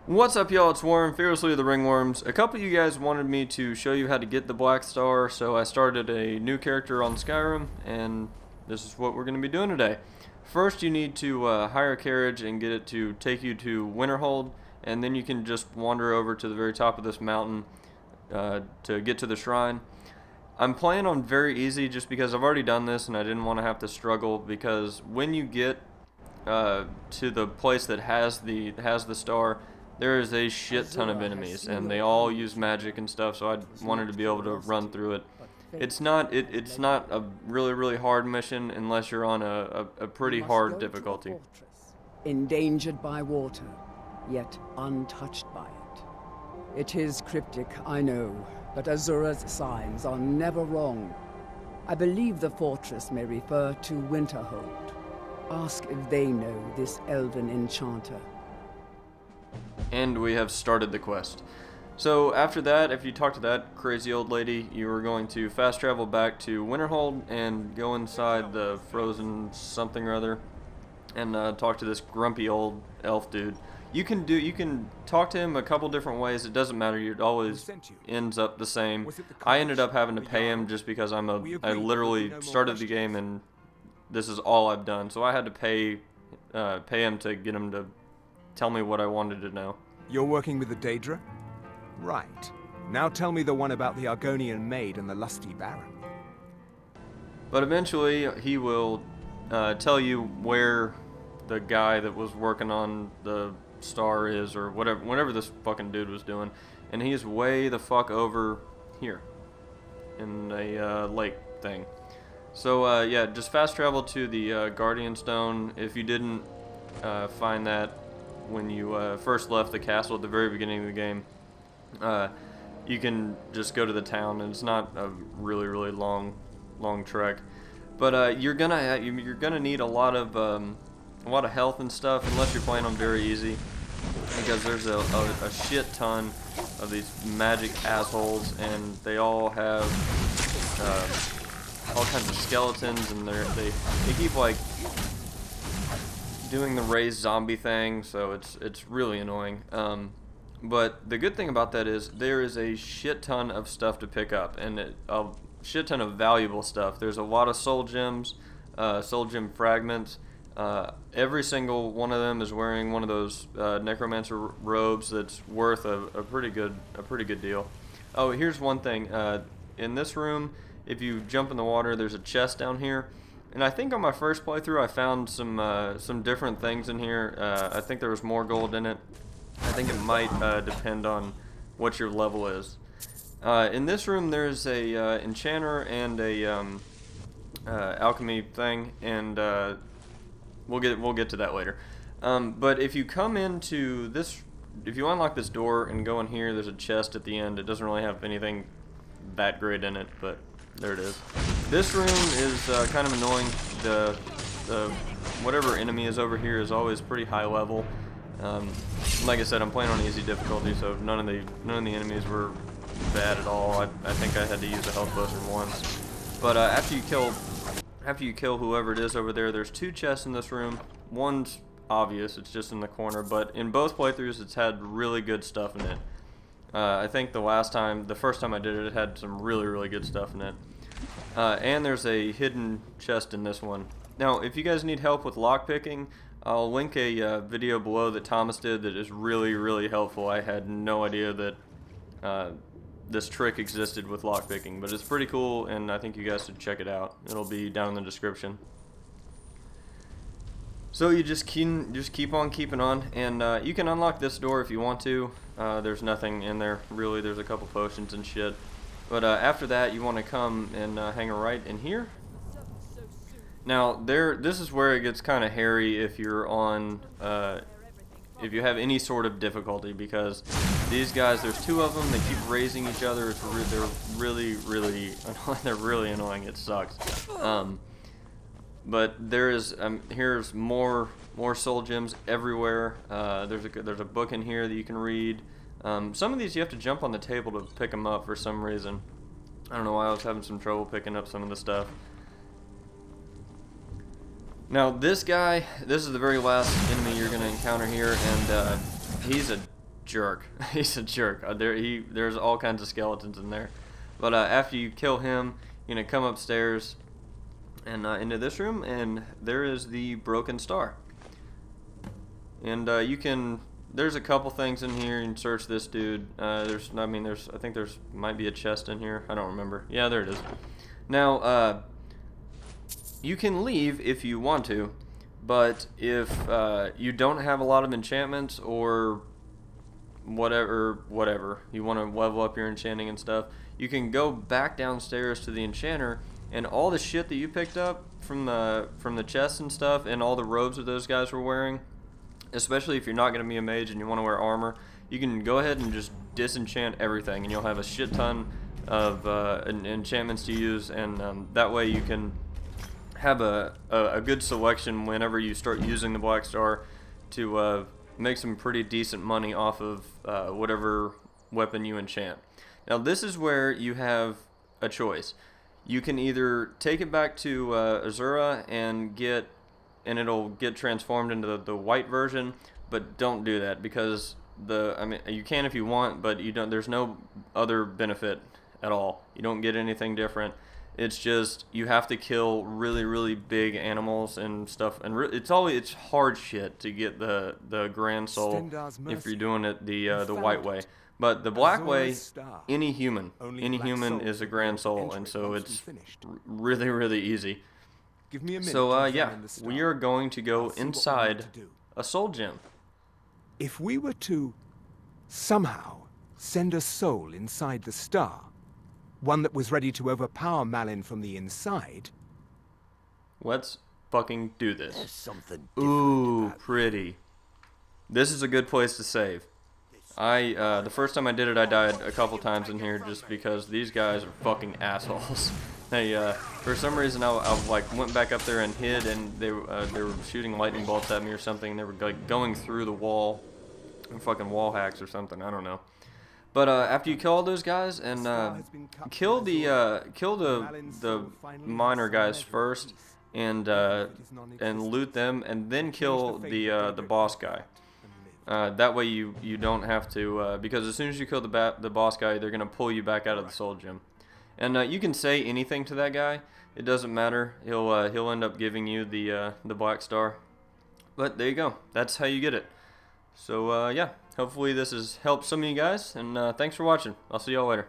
What's up, y'all? It's Warren, Fearlessly the Ringworms. A couple of you guys wanted me to show you how to get the Black Star, so I started a new character on Skyrim, and this is what we're going to be doing today. First, you need to hire a carriage and get it to take you to Winterhold, and then you can just wander over to the very top of this mountain to get to the shrine. I'm playing on very easy just because I've already done this and I didn't want to have to struggle, because when you get to the place that has the star, there is a shit ton of enemies, and they all use magic and stuff, so I wanted to be able to run through it. It's not a really hard mission unless you're on a pretty hard difficulty. Endangered by water, yet untouched by it. It is cryptic, I know, but Azura's signs are never wrong. I believe the fortress may refer to Winterhold. Ask if they know this elven enchanter. And we have started the quest. So after that, if you talk to that crazy old lady, you are going to fast travel back to Winterhold and go inside the frozen something or other and talk to this grumpy old elf dude. You can talk to him a couple different ways. It doesn't matter. It always ends up the same. I ended up having to pay him just because I literally started the game and this is all I've done. So I had to pay him to get him to tell me what I wanted to know. You're working with the Daedra? Right. Now tell me the one about the Argonian maid and the lusty baron. But eventually he will tell you where the guy that was working on the star is, or whatever this fucking dude was doing, and he's way the fuck over here in a lake thing. So yeah, just fast travel to the Guardian Stone. If you didn't find that when you first left the castle at the very beginning of the game, you can just go to the town, and it's not a really long trek. But you're gonna need a lot of health and stuff, unless you're playing on very easy, because there's a shit ton of these magic assholes, and they all have all kinds of skeletons, and they keep like doing the raised zombie thing, so it's really annoying. But the good thing about that is there is a shit ton of stuff to pick up, and a shit ton of valuable stuff. There's a lot of soul gems, soul gem fragments. Every single one of them is wearing one of those necromancer robes that's worth a pretty good deal. Oh, here's one thing. In this room, if you jump in the water, there's a chest down here. And I think on my first playthrough I found some different things in here. I think there was more gold in it. I think it might depend on what your level is. In this room there's a enchanter and a alchemy thing, and we'll get to that later. But if you come into this, if you unlock this door and go in here, there's a chest at the end. It doesn't really have anything that great in it, but there it is. This room is kind of annoying. The whatever enemy is over here is always pretty high level. Like I said, I'm playing on easy difficulty, so none of the enemies were bad at all. I think I had to use a health potion once. But after you kill whoever it is over there, there's two chests in this room. One's obvious, it's just in the corner, but in both playthroughs it's had really good stuff in it. I think the first time I did it, it had some really good stuff in it. And there's a hidden chest in this one. Now, if you guys need help with lockpicking, I'll link a video below that Thomas did that is really helpful. I had no idea that this trick existed with lockpicking, but it's pretty cool, and I think you guys should check it out. It'll be down in the description. So you just keep on keeping on, and you can unlock this door if you want to. There's nothing in there really. There's a couple potions and shit. But after that, you want to come and hang a right in here. Now this is where it gets kind of hairy if you're on if you have any sort of difficulty, because these guys, there's two of them. They keep raising each other. They're really annoying. They're really annoying. It sucks. But here's more soul gems everywhere. There's a book in here that you can read. Some of these you have to jump on the table to pick them up for some reason. I don't know why I was having some trouble picking up some of the stuff. Now this guy, this is the very last enemy you're going to encounter here, and he's a jerk. He's a jerk. There's all kinds of skeletons in there. But after you kill him, you're gonna come upstairs and into this room, and there is the broken star. And you can. There's a couple things in here. You can search this dude. I think there's might be a chest in here. I don't remember. Yeah, there it is. Now, you can leave if you want to, but if you don't have a lot of enchantments or whatever you want to level up your enchanting and stuff, you can go back downstairs to the enchanter, and all the shit that you picked up from the chests and stuff, and all the robes that those guys were wearing. Especially if you're not going to be a mage and you want to wear armor, you can go ahead and just disenchant everything, and you'll have a shit ton of enchantments to use, and that way you can have a good selection whenever you start using the Black Star to make some pretty decent money off of whatever weapon you enchant. Now this is where you have a choice. You can either take it back to Azura and it'll get transformed into the white version, but don't do that, because you can if you want, but you don't. There's no other benefit at all. You don't get anything different. It's just you have to kill really, really big animals and stuff, and it's hard shit to get the Grand Soul if you're doing it the white way. But the black way, any human is a Grand Soul, and so it's really, really easy. Give me a minute. So yeah, we are going to go inside a soul gem. If we were to somehow send a soul inside the star, one that was ready to overpower Malin from the inside. Let's fucking do this. There's something Ooh, pretty. This is a good place to save. The first time I did it, I died a couple times in here just because these guys are fucking assholes. They, for some reason, I like went back up there and hid, and they were shooting lightning bolts at me or something. And they were like going through the wall, fucking wall hacks or something. I don't know. But after you kill all those guys and kill the miner guys first, and loot them, and then kill the boss guy. That way you don't have to, because as soon as you kill the boss guy, they're gonna pull you back out of the soul gem. And you can say anything to that guy. It doesn't matter. He'll end up giving you the Black Star. But there you go. That's how you get it. So yeah, hopefully this has helped some of you guys. And thanks for watching. I'll see y'all later.